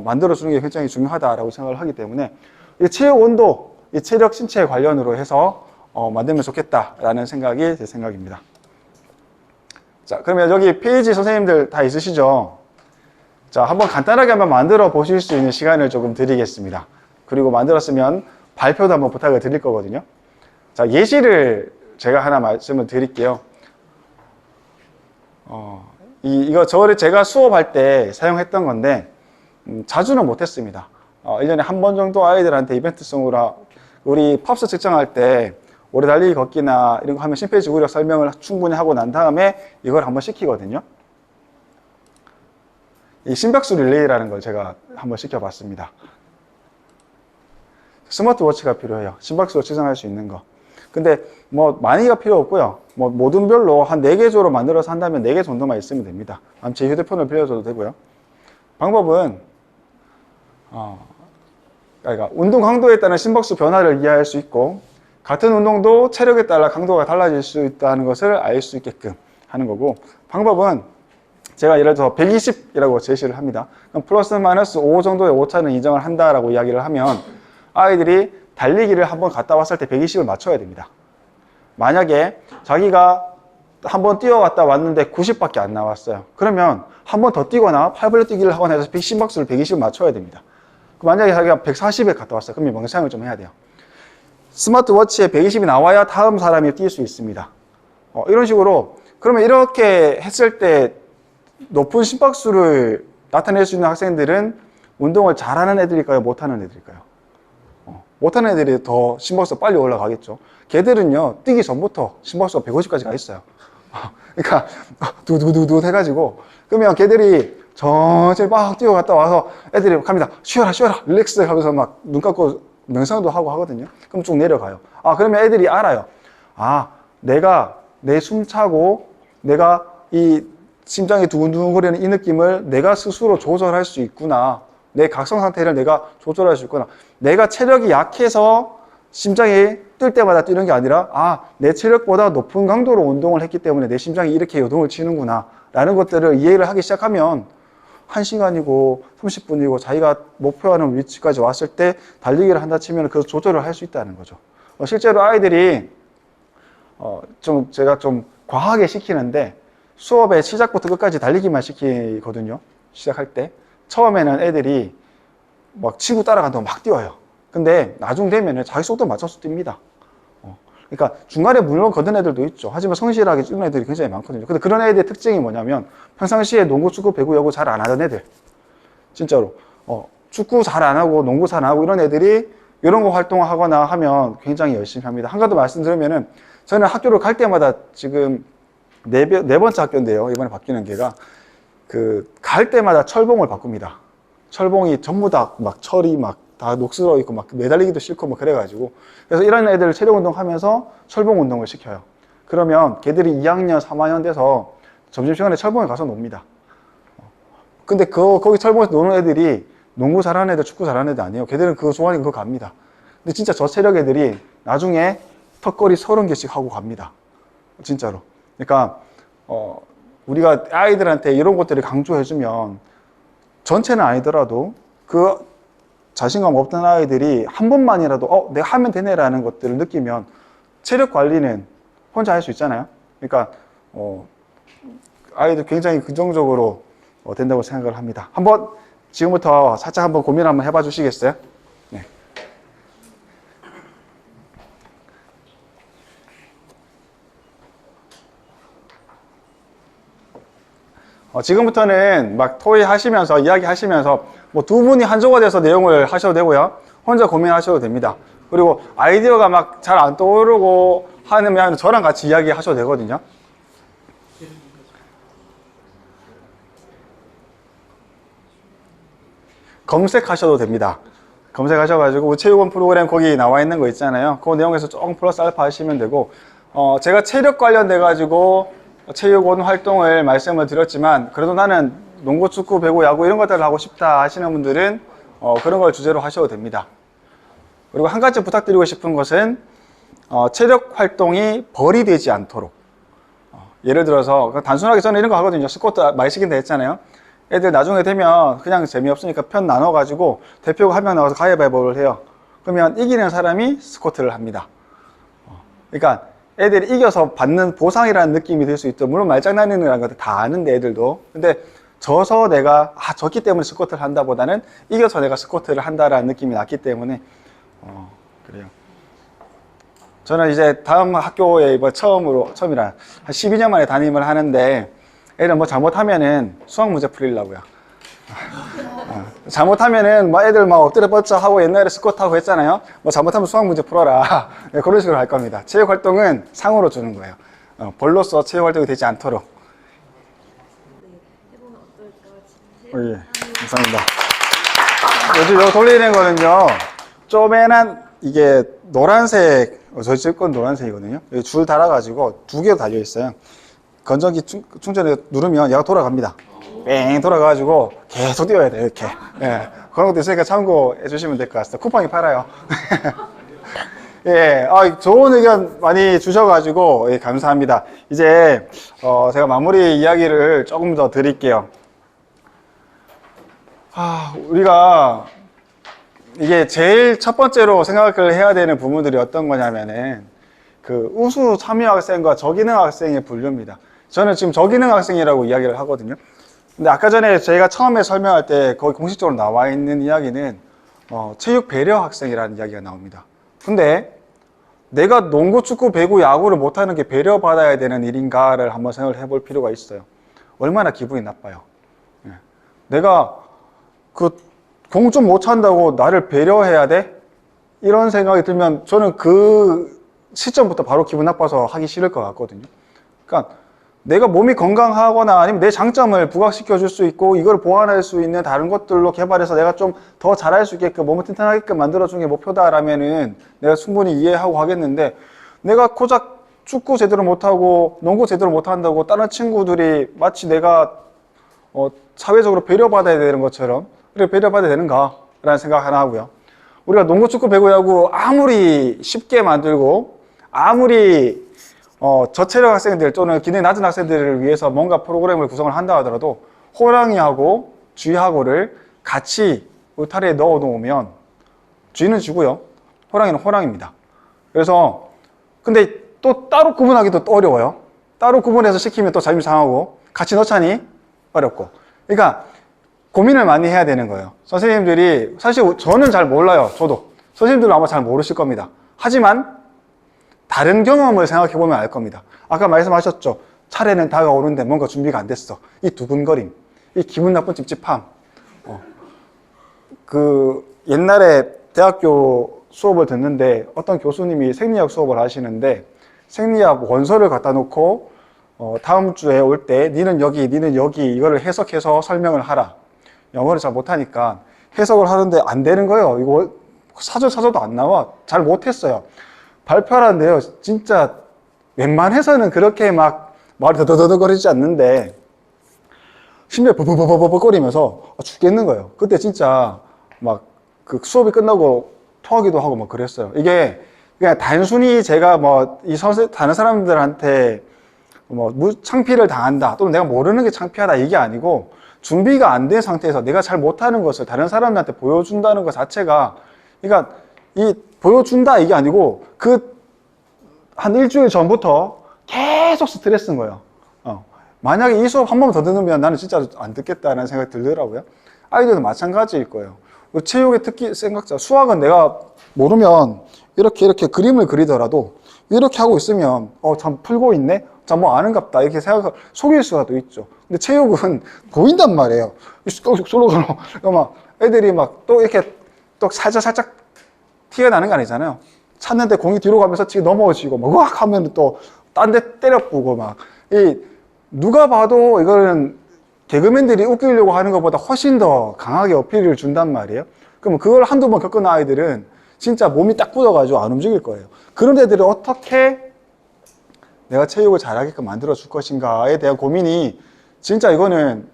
A: 만들어주는 게 굉장히 중요하다라고 생각을 하기 때문에 이 체육 온도, 이 체력 신체 관련으로 해서 만들면 좋겠다라는 생각이 제 생각입니다. 자, 그러면 여기 페이지 선생님들 다 있으시죠? 자, 한번 간단하게 한번 만들어 보실 수 있는 시간을 조금 드리겠습니다. 그리고 만들었으면 발표도 한번 부탁을 드릴 거거든요. 자, 예시를 제가 하나 말씀을 드릴게요. 이거 제가 수업할 때 사용했던 건데, 자주는 못했습니다. 1년에 한 번 정도 아이들한테 이벤트성으로 우리 팝스 측정할 때 오래 달리기 걷기나 이런 거 하면 심폐지구력 설명을 충분히 하고 난 다음에 이걸 한번 시키거든요. 이 심박수 릴레이라는 걸 제가 한번 시켜봤습니다. 스마트워치가 필요해요. 심박수를 측정할 수 있는 거. 근데 뭐 많이가 필요 없고요. 뭐 모든 별로 한 4개 조로 만들어서 한다면 4개 정도만 있으면 됩니다. 제 휴대폰을 빌려줘도 되고요. 방법은 그러니까 운동 강도에 따른 심박수 변화를 이해할 수 있고 같은 운동도 체력에 따라 강도가 달라질 수 있다는 것을 알 수 있게끔 하는 거고 방법은 제가 예를 들어서 120이라고 제시를 합니다. 그럼 플러스 마이너스 5 정도의 오차는 인정을 한다라고 이야기를 하면 아이들이 달리기를 한번 갔다 왔을 때 120을 맞춰야 됩니다. 만약에 자기가 한번 뛰어갔다 왔는데 90밖에 안 나왔어요. 그러면 한 번 더 뛰거나 팔벌려 뛰기를 하거나 해서 심박수를 120을 맞춰야 됩니다. 만약에 자기가 140에 갔다 왔어요. 그러면 명상을 좀 해야 돼요. 스마트워치에 120이 나와야 다음 사람이 뛸 수 있습니다. 이런 식으로 그러면 이렇게 했을 때 높은 심박수를 나타낼 수 있는 학생들은 운동을 잘하는 애들일까요? 못하는 애들일까요? 못하는 애들이 더 심박수가 빨리 올라가겠죠. 걔들은요 뛰기 전부터 심박수가 150까지 가 있어요. 그러니까 두두두두 해가지고 그러면 걔들이 천천히 막 뛰어갔다 와서 애들이 갑니다. 쉬어라 릴렉스 하면서 막 눈 감고 명상도 하고 하거든요. 그럼 쭉 내려가요. 그러면 애들이 알아요. 내가 내 숨 차고 내가 이 심장이 두근두근거리는 이 느낌을 내가 스스로 조절할 수 있구나. 내 각성 상태를 내가 조절할 수 있구나. 내가 체력이 약해서 심장이 뛸 때마다 뛰는 게 아니라 내 체력보다 높은 강도로 운동을 했기 때문에 내 심장이 이렇게 요동을 치는구나 라는 것들을 이해를 하기 시작하면 1시간이고 30분이고 자기가 목표하는 위치까지 왔을 때 달리기를 한다 치면 그 조절을 할 수 있다는 거죠. 실제로 아이들이 제가 좀 과하게 시키는데 수업의 시작부터 끝까지 달리기만 시키거든요. 시작할 때 처음에는 애들이 막 친구 따라간다고 막 뛰어요. 근데 나중 되면은 자기 속도 맞춰서 뜁니다. 그러니까 중간에 물론 거둔 애들도 있죠. 하지만 성실하게 찍는 애들이 굉장히 많거든요. 근데 그런 애들의 특징이 뭐냐면 평상시에 농구, 축구, 배구, 야구 잘 안 하던 애들. 진짜로. 축구 잘 안 하고 농구 잘 안 하고 이런 애들이 이런 거 활동하거나 하면 굉장히 열심히 합니다. 한 가지 말씀드리면은 저는 학교를 갈 때마다 지금 네 번째 학교인데요. 이번에 바뀌는 게가 갈 때마다 철봉을 바꿉니다. 철봉이 전부 다 막 철이 막 다 녹슬어 있고 막 매달리기도 싫고 막 그래가지고 그래서 이런 애들 체력 운동 하면서 철봉 운동을 시켜요. 그러면 걔들이 2학년, 3학년 돼서 점심시간에 철봉에 가서 놉니다. 근데 거기 철봉에서 노는 애들이 농구 잘하는 애들, 축구 잘하는 애들 아니에요. 걔들은 그거 좋아하니까 그거 갑니다. 근데 진짜 저 체력 애들이 나중에 턱걸이 30개씩 하고 갑니다. 진짜로. 그러니까 우리가 아이들한테 이런 것들을 강조해주면 전체는 아니더라도 그 자신감 없던 아이들이 한 번만이라도 내가 하면 되네라는 것들을 느끼면 체력 관리는 혼자 할 수 있잖아요. 그러니까 아이들 굉장히 긍정적으로 된다고 생각을 합니다. 한번 지금부터 살짝 한번 고민 한번 해봐 주시겠어요? 네. 지금부터는 막 토의하시면서 이야기하시면서 뭐 두 분이 한 조가 돼서 내용을 하셔도 되고요. 혼자 고민하셔도 됩니다. 그리고 아이디어가 막 잘 안 떠오르고 하면 저랑 같이 이야기하셔도 되거든요. 검색하셔도 됩니다. 검색하셔가지고 체육원 프로그램 거기 나와 있는 거 있잖아요. 그 내용에서 조금 플러스 알파 하시면 되고 제가 체력 관련돼 가지고 체육원 활동을 말씀을 드렸지만 그래도 나는 농구, 축구, 배구, 야구 이런 것들을 하고 싶다 하시는 분들은 그런 걸 주제로 하셔도 됩니다. 그리고 한 가지 부탁드리고 싶은 것은 체력 활동이 벌이 되지 않도록 예를 들어서 단순하게 저는 이런 거 하거든요. 스쿼트 많이 시킨다 했잖아요. 애들 나중에 되면 그냥 재미없으니까 편 나눠가지고 대표가 한 명 나와서 가위바위보를 해요. 그러면 이기는 사람이 스쿼트를 합니다. 그러니까 애들이 이겨서 받는 보상이라는 느낌이 들 수 있죠. 물론 말장난이라는 것들 다 아는데 애들도. 근데 져서 내가 졌기 때문에 스쿼트를 한다 보다는 이겨서 내가 스쿼트를 한다라는 느낌이 났기 때문에 그래요. 저는 이제 다음 학교에 처음이라 한 12년 만에 담임을 하는데 애들 뭐 잘못하면은 수학 문제 풀리려고요. 잘못하면은 뭐 애들 막 엎드려 뻗쳐 하고 옛날에 스쿼트 하고 했잖아요. 뭐 잘못하면 수학 문제 풀어라. 네, 그런 식으로 할 겁니다. 체육 활동은 상으로 주는 거예요. 벌로서 체육 활동이 되지 않도록. 예, 감사합니다. 요즘 요 돌리는 거는요, 쪼매난 이게 노란색, 저희 집 건 노란색이거든요. 여기 줄 달아가지고 2개 달려 있어요. 건전기 충전해 누르면 얘가 돌아갑니다. 뺑 돌아가가지고 계속 뛰어야 돼요, 이렇게. 예, 그런 것도 있으니까 참고해 주시면 될 것 같습니다. 쿠팡이 팔아요. 예, 좋은 의견 많이 주셔가지고, 예, 감사합니다. 이제, 제가 마무리 이야기를 조금 더 드릴게요. 우리가, 이게 제일 첫 번째로 생각을 해야 되는 부분들이 어떤 거냐면은, 우수 참여 학생과 저기능 학생의 분류입니다. 저는 지금 저기능 학생이라고 이야기를 하거든요. 근데 아까 전에 저희가 처음에 설명할 때 거기 공식적으로 나와 있는 이야기는 체육 배려 학생이라는 이야기가 나옵니다. 근데 내가 농구, 축구, 배구, 야구를 못하는 게 배려받아야 되는 일인가를 한번 생각을 해볼 필요가 있어요. 얼마나 기분이 나빠요. 예. 내가 공 좀 못 찬다고 나를 배려해야 돼? 이런 생각이 들면 저는 그 시점부터 바로 기분 나빠서 하기 싫을 것 같거든요. 그러니까 내가 몸이 건강하거나 아니면 내 장점을 부각시켜 줄 수 있고 이걸 보완할 수 있는 다른 것들로 개발해서 내가 좀 더 잘할 수 있게끔 몸을 튼튼하게끔 만들어주는 게 목표다라면은 내가 충분히 이해하고 하겠는데 내가 고작 축구 제대로 못하고 농구 제대로 못한다고 다른 친구들이 마치 내가 사회적으로 배려받아야 되는 것처럼 그래 배려받아야 되는가 라는 생각 하나 하고요. 우리가 농구, 축구, 배구, 야구 아무리 쉽게 만들고 아무리 저체력 학생들 또는 기능이 낮은 학생들을 위해서 뭔가 프로그램을 구성을 한다 하더라도 호랑이하고 쥐하고를 같이 울타리에 넣어 놓으면 쥐는 쥐고요. 호랑이는 호랑이입니다. 그래서 근데 또 따로 구분하기도 또 어려워요. 따로 구분해서 시키면 또 자존심 상하고 같이 넣자니 어렵고. 그러니까 고민을 많이 해야 되는 거예요. 선생님들이 사실 저는 잘 몰라요. 저도. 선생님들은 아마 잘 모르실 겁니다. 하지만 다른 경험을 생각해 보면 알 겁니다. 아까 말씀하셨죠. 차례는 다가오는데 뭔가 준비가 안 됐어. 이 두근거림, 이 기분 나쁜 찝찝함. 그 옛날에 대학교 수업을 듣는데 어떤 교수님이 생리학 수업을 하시는데 생리학 원서를 갖다 놓고 다음 주에 올 때 니는 여기 이거를 해석해서 설명을 하라. 영어를 잘 못하니까 해석을 하는데 안 되는 거예요. 이거 사전 찾아도 안 나와. 잘 못했어요. 발표하는데요. 진짜 웬만해서는 그렇게 막 말이 더더더거리지 않는데 심지어 버벅버벅거리면서 죽겠는 거예요. 그때 진짜 막 그 수업이 끝나고 토하기도 하고 막 그랬어요. 이게 그냥 단순히 제가 뭐 이 다른 사람들한테 뭐 창피를 당한다 또는 내가 모르는 게 창피하다 이게 아니고 준비가 안 된 상태에서 내가 잘 못하는 것을 다른 사람들한테 보여준다는 것 자체가 그러니까 이 보여준다 이게 아니고 그 한 일주일 전부터 계속 스트레스인 거예요. 만약에 이 수업 한 번 더 듣으면 나는 진짜 안 듣겠다는 생각이 들더라고요. 아이들도 마찬가지일 거예요. 체육의 특히 생각자, 수학은 내가 모르면 이렇게 그림을 그리더라도 이렇게 하고 있으면 참 풀고 있네? 참 뭐 아는갑다 이렇게 생각을 속일 수도 있죠. 근데 체육은 보인단 말이에요. 솔로가로 막 애들이 막 또 이렇게 또 살짝 튀어나는 거 아니잖아요. 찼는데 공이 뒤로 가면서 치고 넘어지고 막 으악 하면 또 딴 데 때려부고 막 누가 봐도 이거는 개그맨들이 웃기려고 하는 것보다 훨씬 더 강하게 어필을 준단 말이에요. 그럼 그걸 한두 번 겪은 아이들은 진짜 몸이 딱 굳어가지고 안 움직일 거예요. 그런 애들을 어떻게 내가 체육을 잘하게끔 만들어 줄 것인가에 대한 고민이 진짜 이거는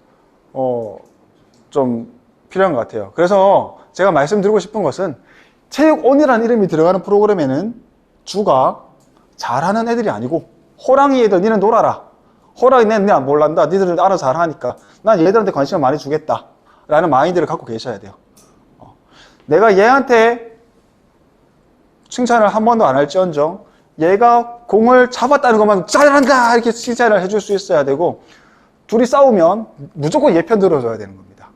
A: 좀 필요한 것 같아요. 그래서 제가 말씀드리고 싶은 것은 체육온이라는 이름이 들어가는 프로그램에는 주가 잘하는 애들이 아니고 호랑이 애들 니는 놀아라. 호랑이 내가 몰란다. 니들은 알아서 잘하니까 난 얘들한테 관심을 많이 주겠다 라는 마인드를 갖고 계셔야 돼요. 내가 얘한테 칭찬을 한 번도 안 할지언정 얘가 공을 잡았다는 것만 잘한다 이렇게 칭찬을 해줄 수 있어야 되고 둘이 싸우면 무조건 얘 편 들어줘야 되는 겁니다.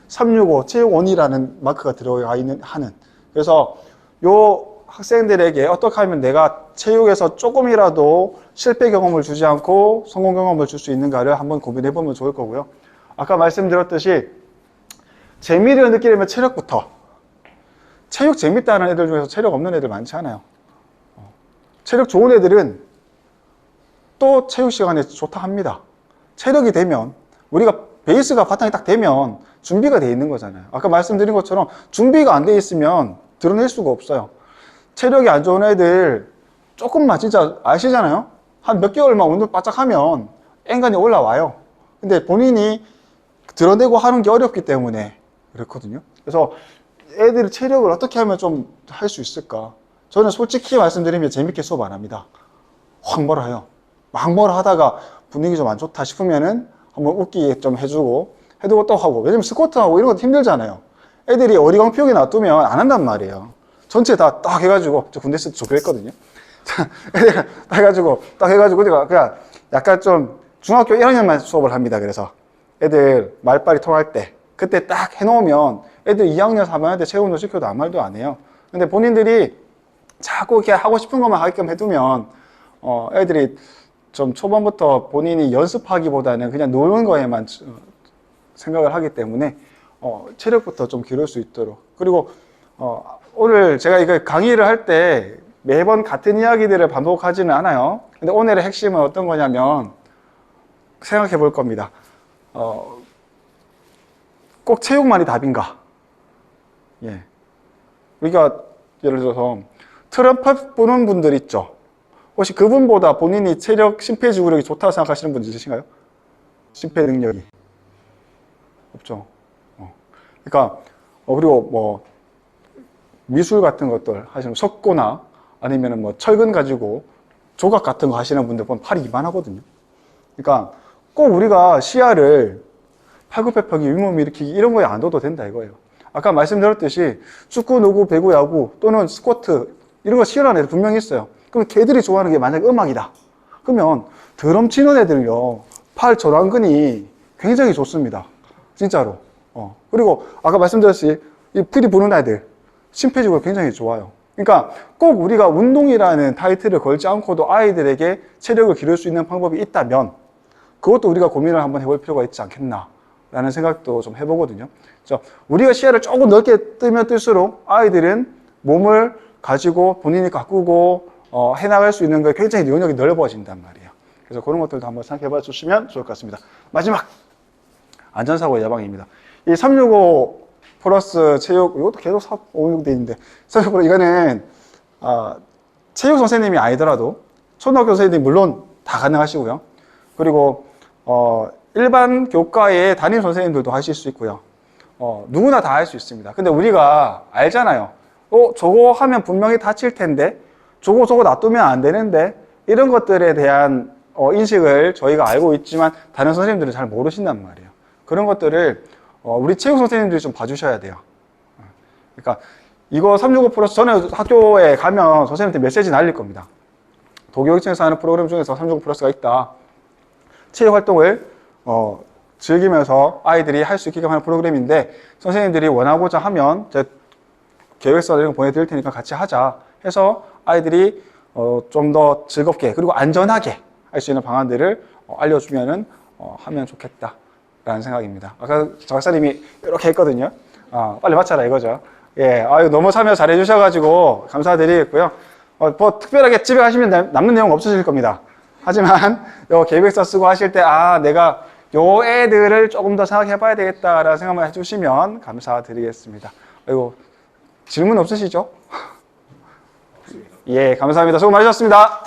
A: 365 체육온이라는 마크가 들어가 있는 하는. 그래서 요 학생들에게 어떻게 하면 내가 체육에서 조금이라도 실패 경험을 주지 않고 성공 경험을 줄 수 있는가를 한번 고민해 보면 좋을 거고요. 아까 말씀드렸듯이 재미를 느끼려면 체력부터. 체육 재밌다는 애들 중에서 체력 없는 애들 많지 않아요. 체력 좋은 애들은 또 체육 시간에 좋다 합니다. 체력이 되면 우리가 베이스가 바탕이 딱 되면 준비가 돼 있는 거잖아요. 아까 말씀드린 것처럼 준비가 안 돼 있으면 드러낼 수가 없어요. 체력이 안 좋은 애들 조금만 진짜 아시잖아요. 한 몇 개월만 운동 바짝 하면 앵간히 올라와요. 근데 본인이 드러내고 하는 게 어렵기 때문에 그렇거든요. 그래서 애들 체력을 어떻게 하면 좀 할 수 있을까? 저는 솔직히 말씀드리면 재밌게 수업 안 합니다. 확 뭐라 해요. 막 뭐라 하다가 분위기 좀 안 좋다 싶으면은 한번 웃기게 좀 해주고 또 하고. 왜냐면 스쿼트하고 이런 것도 힘들잖아요. 애들이 어리광피우게 놔두면 안 한단 말이에요. 전체 다 딱 해가지고, 저 군대 있을 때 저 그랬거든요. 애들 딱 해가지고, 그냥 약간 좀 중학교 1학년만 수업을 합니다. 그래서 애들 말빨이 통할 때, 그때 딱 해놓으면 애들 2학년, 3학년 때 체육운동 시켜도 아무 말도 안 해요. 근데 본인들이 자꾸 이렇게 하고 싶은 것만 하게끔 해두면, 애들이 좀 초반부터 본인이 연습하기보다는 그냥 노는 거에만 생각을 하기 때문에, 체력부터 좀 기를 수 있도록. 그리고, 오늘 제가 이거 강의를 할 때 매번 같은 이야기들을 반복하지는 않아요. 근데 오늘의 핵심은 어떤 거냐면 생각해 볼 겁니다. 꼭 체육만이 답인가? 예. 우리가 예를 들어서 트럼프 보는 분들 있죠. 혹시 그분보다 본인이 체력, 심폐지구력이 좋다고 생각하시는 분 있으신가요? 심폐 능력이 없죠. 그러니까 그리고 뭐 미술 같은 것들 하시는 석고나 아니면 뭐 철근 가지고 조각 같은 거 하시는 분들 보면 팔이 이만하거든요. 그러니까 꼭 우리가 시야를 팔굽혀펴기, 윗몸 일으키기 이런 거에 안 둬도 된다 이거예요. 아까 말씀드렸듯이 축구, 농구, 배구, 야구 또는 스쿼트 이런 거 싫어하는 애들 분명히 있어요. 그럼 걔들이 좋아하는 게 만약에 음악이다. 그러면 드럼 치는 애들요 팔 전완근이 굉장히 좋습니다. 진짜로. 그리고 아까 말씀드렸듯이 이 피리 부는 애들 심폐지구가 굉장히 좋아요. 그러니까 꼭 우리가 운동이라는 타이틀을 걸지 않고도 아이들에게 체력을 기를 수 있는 방법이 있다면 그것도 우리가 고민을 한번 해볼 필요가 있지 않겠나라는 생각도 좀 해보거든요. 그래서 우리가 시야를 조금 넓게 뜨면 뜰수록 아이들은 몸을 가지고 본인이 가꾸고 해나갈 수 있는 게 굉장히 영역이 넓어진단 말이에요. 그래서 그런 것들도 한번 생각해 봐 주시면 좋을 것 같습니다. 마지막 안전사고 예방입니다. 이 365 플러스 체육, 이것도 계속 356 돼 있는데 365 이거는 체육 선생님이 아니더라도 초등학교 선생님이 물론 다 가능하시고요. 그리고 일반 교과의 담임 선생님들도 하실 수 있고요. 누구나 다 할 수 있습니다. 근데 우리가 알잖아요. 저거 하면 분명히 다칠 텐데, 저거 놔두면 안 되는데, 이런 것들에 대한 인식을 저희가 알고 있지만 다른 선생님들은 잘 모르신단 말이에요. 그런 것들을 우리 체육 선생님들이 좀 봐주셔야 돼요. 그러니까 이거 365 플러스 저는 학교에 가면 선생님한테 메시지 날릴 겁니다. 도교육청에서 하는 프로그램 중에서 365 플러스가 있다. 체육 활동을 즐기면서 아이들이 할 수 있게끔 하는 프로그램인데 선생님들이 원하고자 하면 제가 계획서 이런 거 보내드릴 테니까 같이 하자 해서 아이들이 좀 더 즐겁게 그리고 안전하게 할 수 있는 방안들을 알려주면은 하면 좋겠다라는 생각입니다. 아까 저 박사님이 이렇게 했거든요. 빨리 맞춰라 이거죠. 예, 너무 참여 잘해 주셔가지고 감사드리겠고요. 뭐 특별하게 집에 가시면 남는 내용 없으실 겁니다. 하지만 요 계획서 쓰고 하실 때 내가 요 애들을 조금 더 생각해 봐야 되겠다라는 생각만 해주시면 감사드리겠습니다. 그리고 질문 없으시죠? 예, 감사합니다. 수고 많으셨습니다.